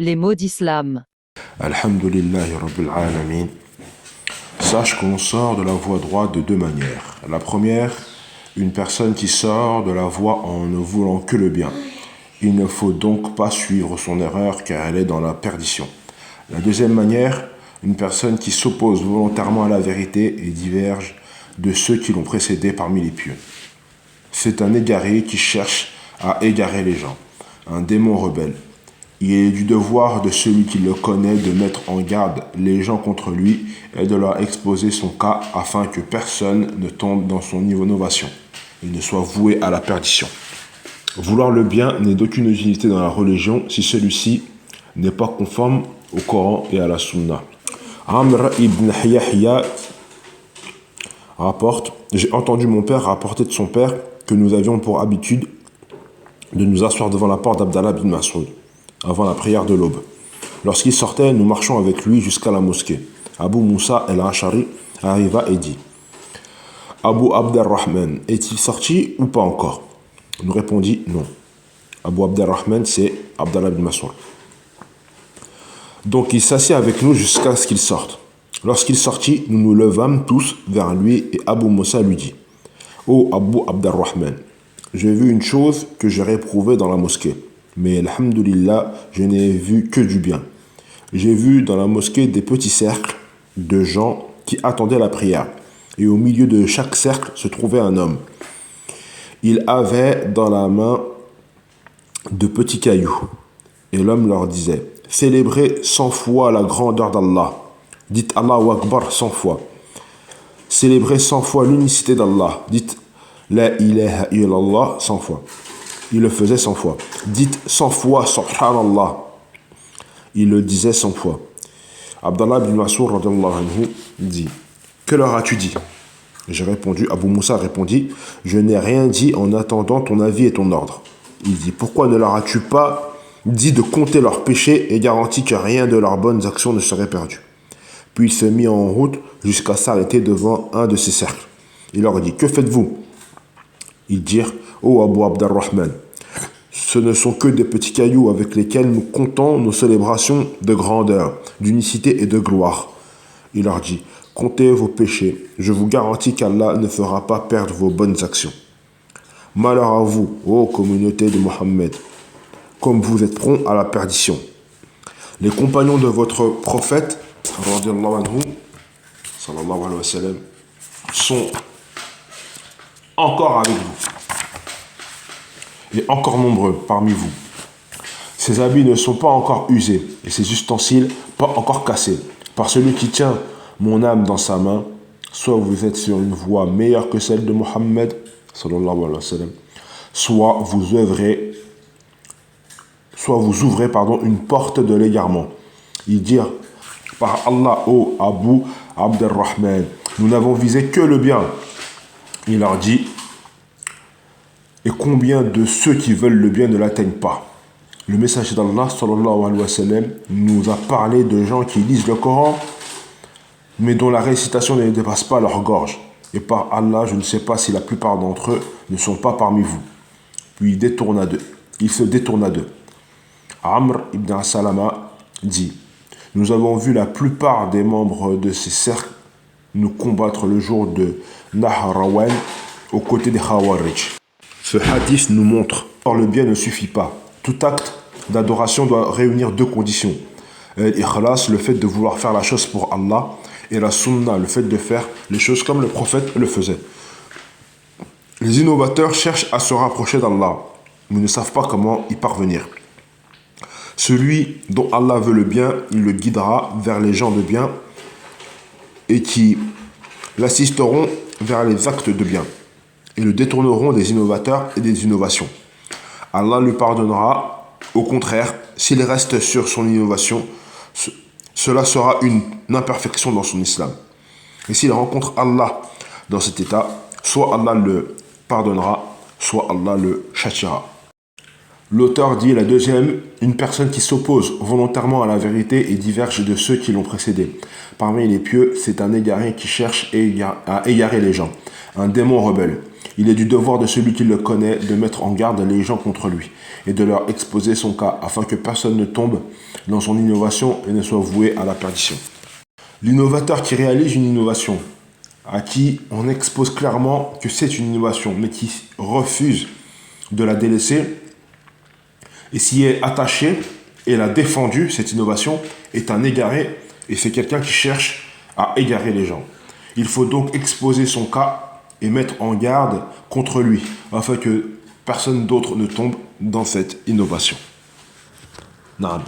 Les mots d'islam. Alhamdulillahi Rabbil Alamin. Sache qu'on sort de la voie droite de deux manières. La première, une personne qui sort de la voie en ne voulant que le bien. Il ne faut donc pas suivre son erreur car elle est dans la perdition. La deuxième manière, une personne qui s'oppose volontairement à la vérité et diverge de ceux qui l'ont précédé parmi les pieux. C'est un égaré qui cherche à égarer les gens, un démon rebelle. Il est du devoir de celui qui le connaît de mettre en garde les gens contre lui et de leur exposer son cas afin que personne ne tombe dans son niveau d'innovation et ne soit voué à la perdition. Vouloir le bien n'est d'aucune utilité dans la religion si celui-ci n'est pas conforme au Coran et à la Sunna. Amr ibn Yahya rapporte, j'ai entendu mon père rapporter de son père que nous avions pour habitude de nous asseoir devant la porte d'Abdallah bin Mas'ud avant la prière de l'aube. Lorsqu'il sortait, nous marchions avec lui jusqu'à la mosquée. Abu Moussa el-Ashari arriva et dit: Abu Abderrahman, est-il sorti ou pas encore? Nous répondit non. Abu Abderrahman, c'est Abdallah bin Mas'ud. Donc il s'assit avec nous jusqu'à ce qu'il sorte. Lorsqu'il sortit, nous nous levâmes tous vers lui et Abu Moussa lui dit: Ô Abu Abderrahman, j'ai vu une chose que j'ai réprouvée dans la mosquée. Mais alhamdulillah, je n'ai vu que du bien. J'ai vu dans la mosquée des petits cercles de gens qui attendaient la prière. Et au milieu de chaque cercle se trouvait un homme. Il avait dans la main de petits cailloux. Et l'homme leur disait: célébrez 100 fois la grandeur d'Allah. Dites Allahu Akbar 100 fois. Célébrez 100 fois l'unicité d'Allah. Dites La ilaha illallah 100 fois. Il le faisait 100 fois. Dites 100 fois Subhanallah. Il le disait 100 fois. Abdallah bin Mas'ud dit: que leur as-tu dit? J'ai répondu, Abu Moussa répondit: je n'ai rien dit en attendant ton avis et ton ordre. Il dit: pourquoi ne leur as-tu pas dit de compter leurs péchés et garanti que rien de leurs bonnes actions ne serait perdu? Puis il se mit en route jusqu'à s'arrêter devant un de ces cercles. Il leur dit: que faites-vous? Ils dirent: ô Abu Abderrahman, ce ne sont que des petits cailloux avec lesquels nous comptons nos célébrations de grandeur, d'unicité et de gloire. Il leur dit: comptez vos péchés, je vous garantis qu'Allah ne fera pas perdre vos bonnes actions. Malheur à vous, ô communauté de Mohammed, comme vous êtes prompts à la perdition. Les compagnons de votre prophète, sallallahu alayhi wa sallam, sont encore avec vous et encore nombreux parmi vous. Ses habits ne sont pas encore usés et ses ustensiles pas encore cassés. Par celui qui tient mon âme dans sa main, soit vous êtes sur une voie meilleure que celle de Mohammed, sallallahu alayhi wa sallam, soit vous ouvrez une porte de l'égarement. Ils dirent: par Allah, ô Abu Abderrahman, nous n'avons visé que le bien. Il leur dit: et combien de ceux qui veulent le bien ne l'atteignent pas? Le messager d'Allah sallallahu alayhi wa sallam nous a parlé de gens qui lisent le Coran mais dont la récitation ne dépasse pas leur gorge. Et par Allah, je ne sais pas si la plupart d'entre eux ne sont pas parmi vous. Puis il se détourna d'eux. Amr ibn Salama dit: nous avons vu la plupart des membres de ces cercles nous combattre le jour de Nahrawan aux côtés des Khawarij. Ce hadith nous montre que le bien ne suffit pas. Tout acte d'adoration doit réunir deux conditions. L'ikhlas, le fait de vouloir faire la chose pour Allah, et la sunna, le fait de faire les choses comme le prophète le faisait. Les innovateurs cherchent à se rapprocher d'Allah, mais ne savent pas comment y parvenir. Celui dont Allah veut le bien, il le guidera vers les gens de bien et qui l'assisteront vers les actes de bien et le détourneront des innovateurs et des innovations. Allah lui pardonnera. Au contraire, s'il reste sur son innovation, cela sera une imperfection dans son islam. Et s'il rencontre Allah dans cet état, soit Allah le pardonnera, soit Allah le châtiera. L'auteur dit, la deuxième, une personne qui s'oppose volontairement à la vérité et diverge de ceux qui l'ont précédé. Parmi les pieux, c'est un égaré qui cherche à égarer les gens, un démon rebelle. Il est du devoir de celui qui le connaît de mettre en garde les gens contre lui et de leur exposer son cas afin que personne ne tombe dans son innovation et ne soit voué à la perdition. L'innovateur qui réalise une innovation, à qui on expose clairement que c'est une innovation, mais qui refuse de la délaisser et s'y est attaché et l'a défendu, cette innovation, est un égaré et c'est quelqu'un qui cherche à égarer les gens. Il faut donc exposer son cas et mettre en garde contre lui, afin que personne d'autre ne tombe dans cette innovation. Naam.